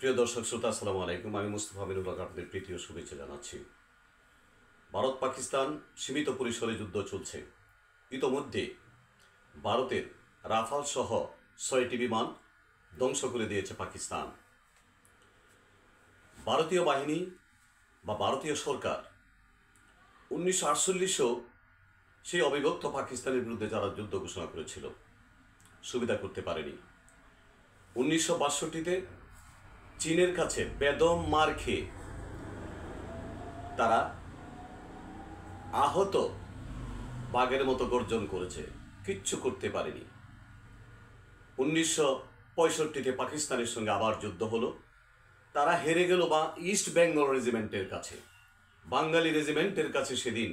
প্রিয় দর্শক শ্রোতা, আসসালামু আলাইকুম। আমি মুস্তাফা মিনুল হক আপনাদের প্রীতি ও শুভেচ্ছা জানাচ্ছি। ভারত পাকিস্তান সীমিত পরিসরে যুদ্ধ চলছে। ইতোমধ্যে ভারতের রাফাল সহ ৬টি বিমান ধ্বংস করে দিয়েছে পাকিস্তান। ভারতীয় বাহিনী বা ভারতীয় সরকার 1948-এও সেই অবিভক্ত পাকিস্তানের বিরুদ্ধে যারা যুদ্ধ ঘোষণা করেছিল, সুবিধা করতে পারেনি। 1962-তে চীনের কাছে বেদম মার খেয়ে তারা আহত বাঘের মতো গর্জন করেছে, কিচ্ছু করতে পারেনি। 1965-তে পাকিস্তানের সঙ্গে আবার যুদ্ধ হলো, তারা হেরে গেল বা ইস্ট বেঙ্গল রেজিমেন্টের কাছে, বাঙালি রেজিমেন্টের কাছে সেদিন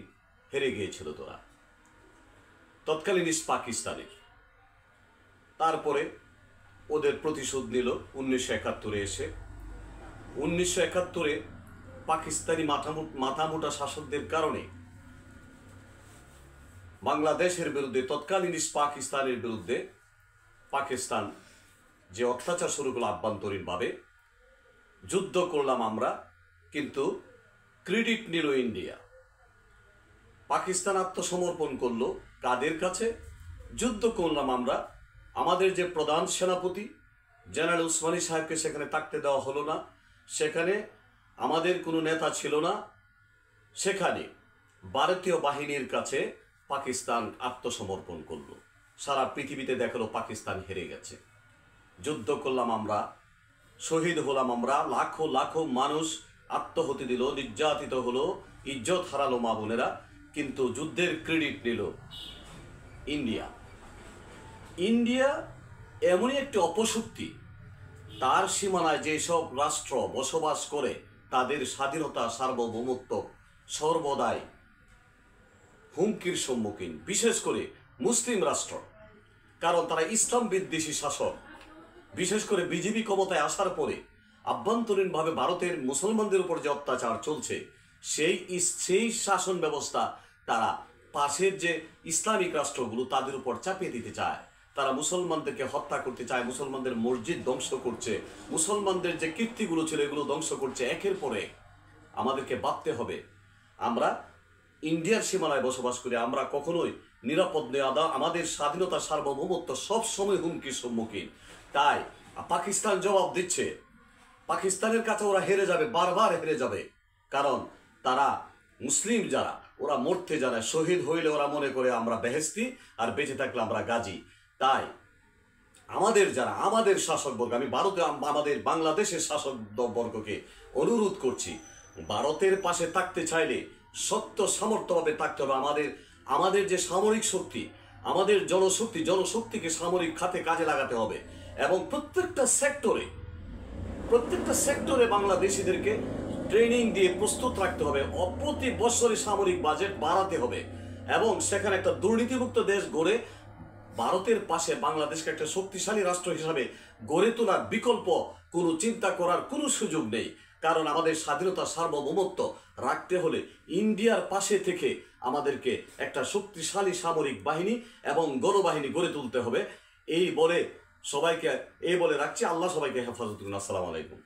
হেরে গিয়েছিল তোরা, তৎকালীন ইস্ট পাকিস্তানের। তারপরে ওদের প্রতিশোধ নিল 1971-এ এসে। 1971-এ পাকিস্তানি মাথামোটা শাসকদের কারণে বাংলাদেশের বিরুদ্ধে, তৎকালীন ইস্ট পাকিস্তানের বিরুদ্ধে পাকিস্তান যে অত্যাচার শুরু করলো আভ্যন্তরীণভাবে, যুদ্ধ করলাম আমরা, কিন্তু ক্রেডিট নিল ইন্ডিয়া। পাকিস্তান আত্মসমর্পণ করলো কাদের কাছে? যুদ্ধ করলাম আমরা, আমাদের যে প্রধান সেনাপতি জেনারেল উসমানী সাহেবকে সেখানে থাকতে দেওয়া হলো না, সেখানে আমাদের কোনো নেতা ছিল না, সেখানে ভারতীয় বাহিনীর কাছে পাকিস্তান আত্মসমর্পণ করলো। সারা পৃথিবীতে দেখালো পাকিস্তান হেরে গেছে। যুদ্ধ করলাম আমরা, শহীদ হলাম আমরা, লাখো লাখো মানুষ আত্মহতি দিল, নির্যাতিত হলো, ইজ্জত হারালো মা বোনেরা, কিন্তু যুদ্ধের ক্রেডিট নিল ইন্ডিয়া। ইন্ডিয়া এমনই একটি অপশক্তি, তার সীমানায় যেসব রাষ্ট্র বসবাস করে তাদের স্বাধীনতা সার্বভৌমত্ব সর্বদাই হুমকির সম্মুখীন, বিশেষ করে মুসলিম রাষ্ট্র, কারণ তারা ইসলাম বিদ্বেষী শাসক। বিশেষ করে বিজেপি ক্ষমতায় আসার পরে আভ্যন্তরীণভাবে ভারতের মুসলমানদের উপর যে অত্যাচার চলছে, সেই শাসন ব্যবস্থা তারা পাশের যে ইসলামিক রাষ্ট্রগুলো তাদের উপর চাপিয়ে দিতে চায়। তারা মুসলমানদেরকে হত্যা করতে চায়, মুসলমানদের মসজিদ ধ্বংস করছে, মুসলমানদের যে কীর্তিগুলো ছিল এগুলো ধ্বংস করছে। একের পরে আমাদেরকে ভাবতে হবে, আমরা ইন্ডিয়ার সীমানায় বসবাস করি, আমরা কখনোই নিরাপদ নই, আমাদের স্বাধীনতা সার্বভৌমত্ব সবসময় হুমকির সম্মুখীন। তাই পাকিস্তান জবাব দিচ্ছে, পাকিস্তানের কাছে ওরা হেরে যাবে, বারবার হেরে যাবে, কারণ তারা মুসলিম যারা, ওরা মরতে জানে, শহীদ হইলে ওরা মনে করে আমরা বেহেস্তি, আর বেঁচে থাকলে আমরা গাজী। তাই আমাদের যারা, আমাদের শাসকবর্গ, আমি ভারতে আমাদের বাংলাদেশের শাসকবর্গকে অনুরোধ করছি, ভারতের পাশে থাকতে চাইলে সত্য সামর্থ্যভাবে থাকতে হবে। আমাদের যে সামরিক শক্তি, আমাদের জনশক্তিকে সামরিক খাতে কাজে লাগাতে হবে, এবং প্রত্যেকটা সেক্টরে বাংলাদেশিদেরকে ট্রেনিং দিয়ে প্রস্তুত রাখতে হবে। প্রতি বছরে সামরিক বাজেট বাড়াতে হবে, এবং সেখানে একটা দুর্নীতিমুক্ত দেশ গড়ে ভারতের পাশে বাংলাদেশকে একটা শক্তিশালী রাষ্ট্র হিসাবে গড়ে তোলার বিকল্প কোনো চিন্তা করার কোনো সুযোগ নেই। কারণ আমাদের স্বাধীনতা সার্বভৌমত্ব রাখতে হলে ইন্ডিয়ার পাশে থেকে আমাদেরকে একটা শক্তিশালী সামরিক বাহিনী এবং গণবাহিনী গড়ে তুলতে হবে। এই বলে রাখছি। আল্লাহ সবাইকে হেফাজত করুন। আসসালামু আলাইকুম।